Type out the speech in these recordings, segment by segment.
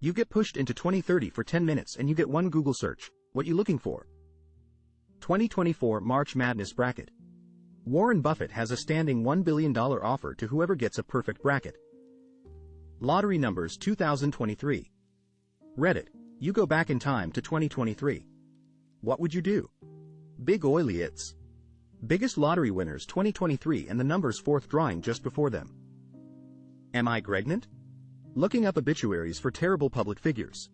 You get pushed into 2030 for 10 minutes and you get one Google search. What you looking for? 2024 March Madness Bracket. Warren Buffett has a standing $1 billion offer to whoever gets a perfect bracket. Lottery numbers 2023. Reddit. You go back in time to 2023. What would you do? Big oily it's. Biggest lottery winners 2023 and the numbers fourth drawing just before them. Am I pregnant? Looking up obituaries for terrible public figures.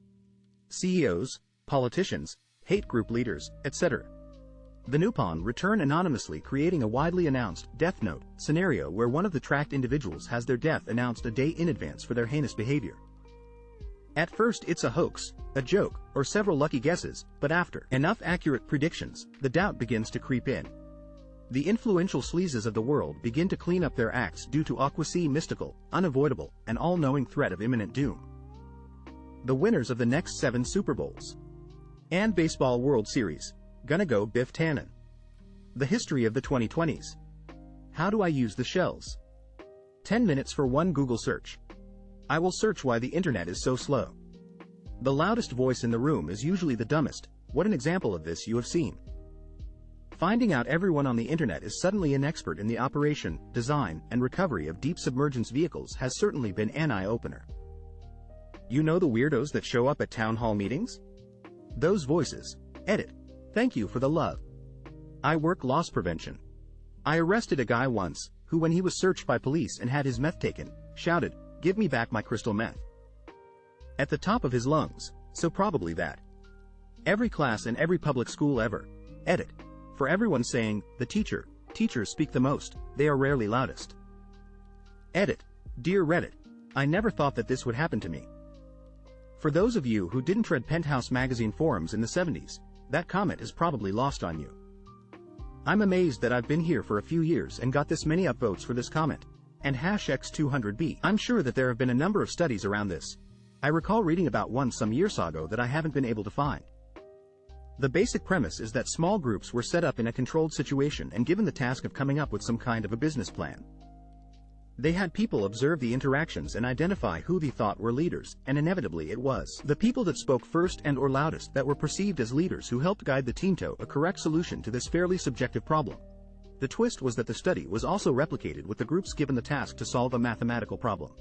CEOs, politicians, hate group leaders, etc. The Nupon return anonymously, creating a widely announced death note scenario where one of the tracked individuals has their death announced a day in advance for their heinous behavior. At first it's a hoax, a joke, or several lucky guesses, but after enough accurate predictions, the doubt begins to creep in. The influential sleazes of the world begin to clean up their acts due to a quasi-mystical, unavoidable, and all-knowing threat of imminent doom. The winners of the next 7 Super Bowls and Baseball World Series. Gonna go Biff Tannen. The history of the 2020s. How do I use the shells? 10 minutes for one Google search. I will search why the internet is so slow. The loudest voice in the room is usually the dumbest. What an example of this you have seen. Finding out everyone on the internet is suddenly an expert in the operation, design, and recovery of deep submergence vehicles has certainly been an eye-opener. You know the weirdos that show up at town hall meetings? Those voices. Edit. Thank you for the love. I work loss prevention. I arrested a guy once, who when he was searched by police and had his meth taken, shouted, "Give me back my crystal meth." At the top of his lungs, so probably that. Every class in every public school ever. Edit. For everyone saying, the teachers speak the most, they are rarely loudest. Edit. Dear Reddit, I never thought that this would happen to me. For those of you who didn't read Penthouse magazine forums in the 70s, that comment is probably lost on you. I'm amazed that I've been here for a few years and got this many upvotes for this comment. And #X200B. I'm sure that there have been a number of studies around this. I recall reading about one some years ago that I haven't been able to find. The basic premise is that small groups were set up in a controlled situation and given the task of coming up with some kind of a business plan. They had people observe the interactions and identify who they thought were leaders, and inevitably it was the people that spoke first and or loudest that were perceived as leaders who helped guide the team to a correct solution to this fairly subjective problem. The twist was that the study was also replicated with the groups given the task to solve a mathematical problem.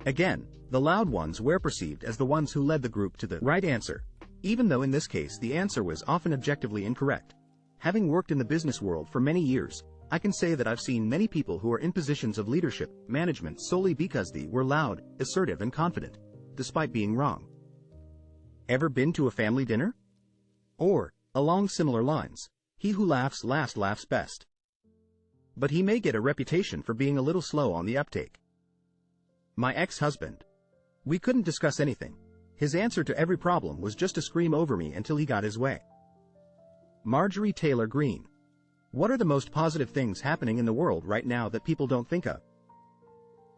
Again, the loud ones were perceived as the ones who led the group to the right answer, even though in this case the answer was often objectively incorrect. Having worked in the business world for many years, I can say that I've seen many people who are in positions of leadership, management solely because they were loud, assertive and confident, despite being wrong. Ever been to a family dinner? Or, along similar lines, he who laughs last laughs best. But he may get a reputation for being a little slow on the uptake. My ex-husband. We couldn't discuss anything. His answer to every problem was just to scream over me until he got his way. Marjorie Taylor Greene. What are the most positive things happening in the world right now that people don't think of?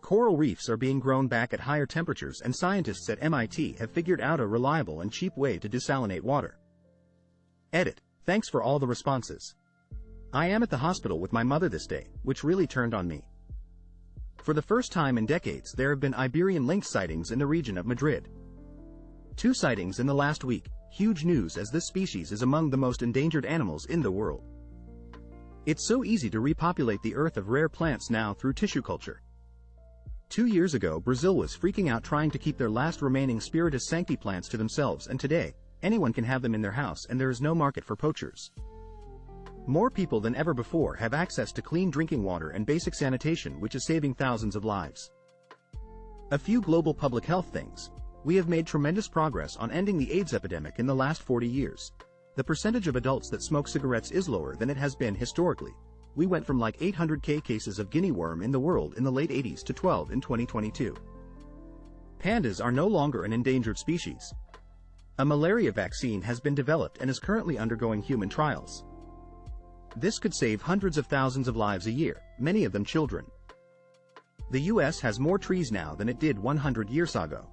Coral reefs are being grown back at higher temperatures and scientists at MIT have figured out a reliable and cheap way to desalinate water. Edit. Thanks for all the responses. I am at the hospital with my mother this day, which really turned on me. For the first time in decades there have been Iberian lynx sightings in the region of Madrid. 2 sightings in the last week, huge news as this species is among the most endangered animals in the world. It's so easy to repopulate the earth of rare plants now through tissue culture. 2 years ago Brazil was freaking out trying to keep their last remaining Spiritus sancti plants to themselves, and today, anyone can have them in their house and there is no market for poachers. More people than ever before have access to clean drinking water and basic sanitation, which is saving thousands of lives. A few global public health things. We have made tremendous progress on ending the AIDS epidemic in the last 40 years. The percentage of adults that smoke cigarettes is lower than it has been historically. We went from like 800,000 cases of guinea worm in the world in the late 80s to 12 in 2022. Pandas are no longer an endangered species. A malaria vaccine has been developed and is currently undergoing human trials. This could save hundreds of thousands of lives a year, many of them children. The US has more trees now than it did 100 years ago.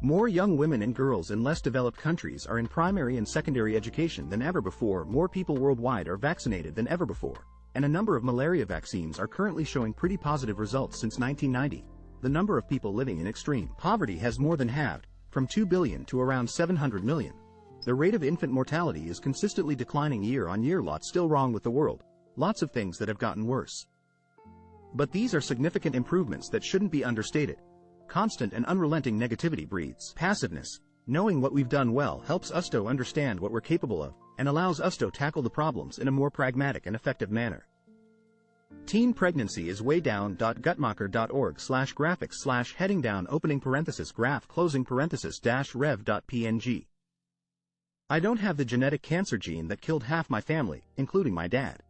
More young women and girls in less developed countries are in primary and secondary education than ever before. More people worldwide are vaccinated than ever before, and a number of malaria vaccines are currently showing pretty positive results since 1990. the number of people living in extreme poverty has more than halved, from 2 billion to around 700 million. The rate of infant mortality is consistently declining year on year. Lots still wrong with the world. Lots of things that have gotten worse. But these are significant improvements that shouldn't be understated. Constant and unrelenting negativity breeds passiveness. Knowing what we've done well helps us to understand what we're capable of, and allows us to tackle the problems in a more pragmatic and effective manner. Teen pregnancy is way down. Gutmacher.org/graphics/heading down opening parenthesis graph closing parenthesis dash rev.png. I don't have the genetic cancer gene that killed half my family, including my dad.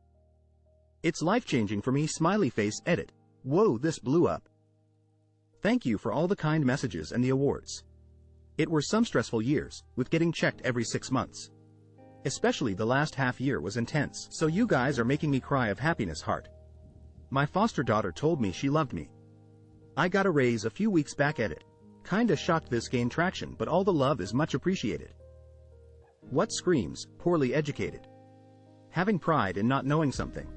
It's life-changing for me. Smiley face edit. Whoa, this blew up. Thank you for all the kind messages and the awards. It were some stressful years, with getting checked every 6 months. Especially the last half year was intense, so you guys are making me cry of happiness. Heart. My foster daughter told me she loved me. I got a raise a few weeks back. Edit. Kinda shocked this gained traction, but all the love is much appreciated. What screams, poorly educated. Having pride in not knowing something.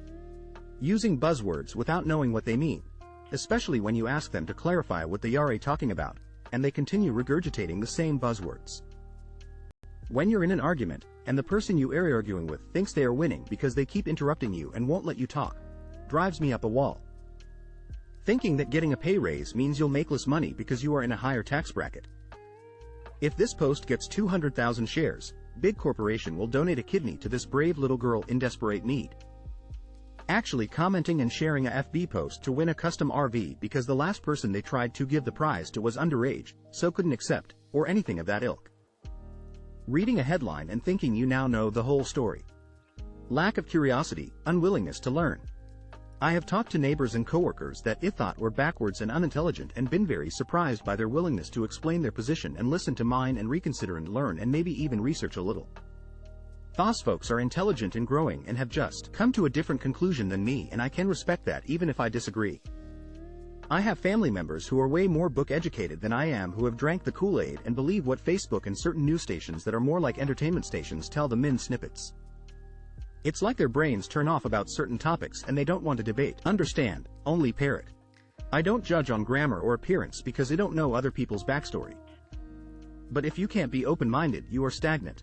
Using buzzwords without knowing what they mean, especially when you ask them to clarify what they are talking about, and they continue regurgitating the same buzzwords. When you're in an argument, and the person you are arguing with thinks they are winning because they keep interrupting you and won't let you talk, drives me up a wall. Thinking that getting a pay raise means you'll make less money because you are in a higher tax bracket. If this post gets 200,000 shares, big corporation will donate a kidney to this brave little girl in desperate need. Actually commenting and sharing a FB post to win a custom RV because the last person they tried to give the prize to was underage, so couldn't accept, or anything of that ilk. Reading a headline and thinking you now know the whole story. Lack of curiosity, unwillingness to learn. I have talked to neighbors and coworkers that I thought were backwards and unintelligent and been very surprised by their willingness to explain their position and listen to mine and reconsider and learn and maybe even research a little. Those folks are intelligent and growing and have just come to a different conclusion than me, and I can respect that even if I disagree. I have family members who are way more book educated than I am who have drank the Kool-Aid and believe what Facebook and certain news stations that are more like entertainment stations tell them in snippets. It's like their brains turn off about certain topics and they don't want to debate, understand, only parrot. I don't judge on grammar or appearance because I don't know other people's backstory. But if you can't be open-minded, you are stagnant.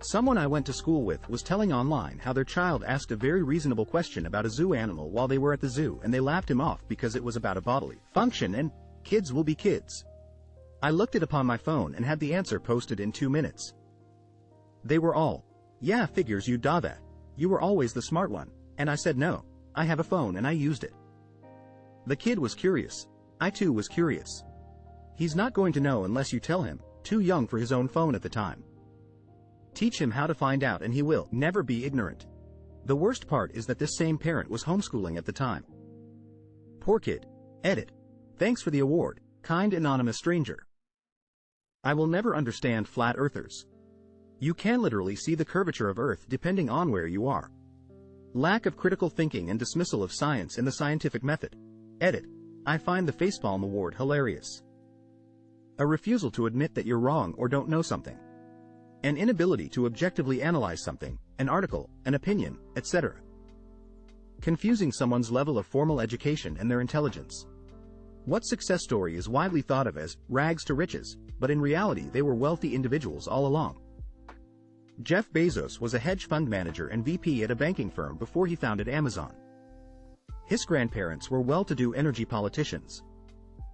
Someone I went to school with was telling online how their child asked a very reasonable question about a zoo animal while they were at the zoo and they laughed him off because it was about a bodily function and kids will be kids. I looked it upon my phone and had the answer posted in 2 minutes. They were all, yeah, figures you da that. You were always the smart one. And I said no, I have a phone and I used it. The kid was curious. I too was curious. He's not going to know unless you tell him, too young for his own phone at the time. Teach him how to find out and he will never be ignorant. The worst part is that this same parent was homeschooling at the time. Poor kid. Edit. Thanks for the award, kind anonymous stranger. I will never understand flat earthers. You can literally see the curvature of Earth depending on where you are. Lack of critical thinking and dismissal of science and the scientific method. Edit. I find the facepalm award hilarious. A refusal to admit that you're wrong or don't know something. An inability to objectively analyze something, an article, an opinion, etc. Confusing someone's level of formal education and their intelligence. What success story is widely thought of as rags to riches, but in reality they were wealthy individuals all along. Jeff Bezos was a hedge fund manager and VP at a banking firm before he founded Amazon. His grandparents were well-to-do energy politicians.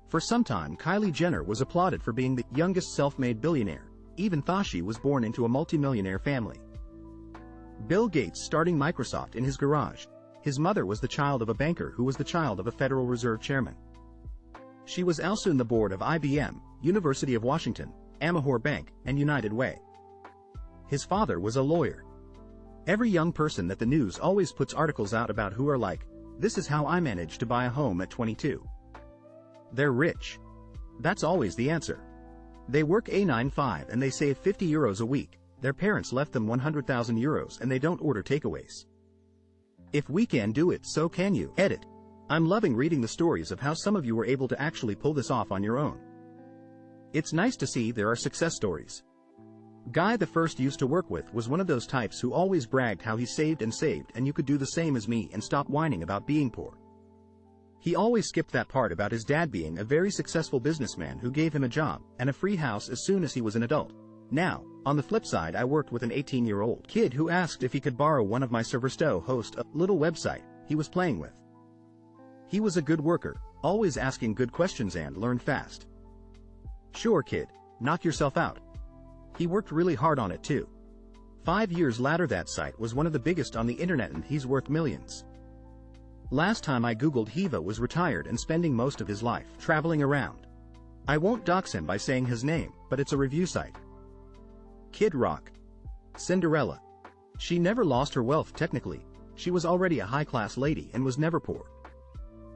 For some time, Kylie Jenner was applauded for being the youngest self-made billionaire, even though she was born into a multimillionaire family. Bill Gates starting Microsoft in his garage. His mother was the child of a banker who was the child of a Federal Reserve chairman. She was also in the board of IBM, University of Washington, Amahor Bank, and United Way. His father was a lawyer. Every young person that the news always puts articles out about who are like, this is how I managed to buy a home at 22. They're rich. That's always the answer. They work a 9-5 and they save 50 euros a week. Their parents left them 100,000 euros and they don't order takeaways. If we can do it, so can you. Edit. I'm loving reading the stories of how some of you were able to actually pull this off on your own. It's nice to see there are success stories. Guy the first used to work with was one of those types who always bragged how he saved and you could do the same as me and stop whining about being poor. He always skipped that part about his dad being a very successful businessman who gave him a job and a free house as soon as he was an adult. Now, on the flip side, I worked with an 18-year-old kid who asked if he could borrow one of my servers to host a little website he was playing with. He was a good worker, always asking good questions and learned fast. Sure kid, knock yourself out. He worked really hard on it too. 5 years later that site was one of the biggest on the internet and he's worth millions. Last time I googled, Hiva was retired and spending most of his life traveling around. I won't dox him by saying his name, but it's a review site. Kid Rock. Cinderella. She never lost her wealth technically. She was already a high-class lady and was never poor.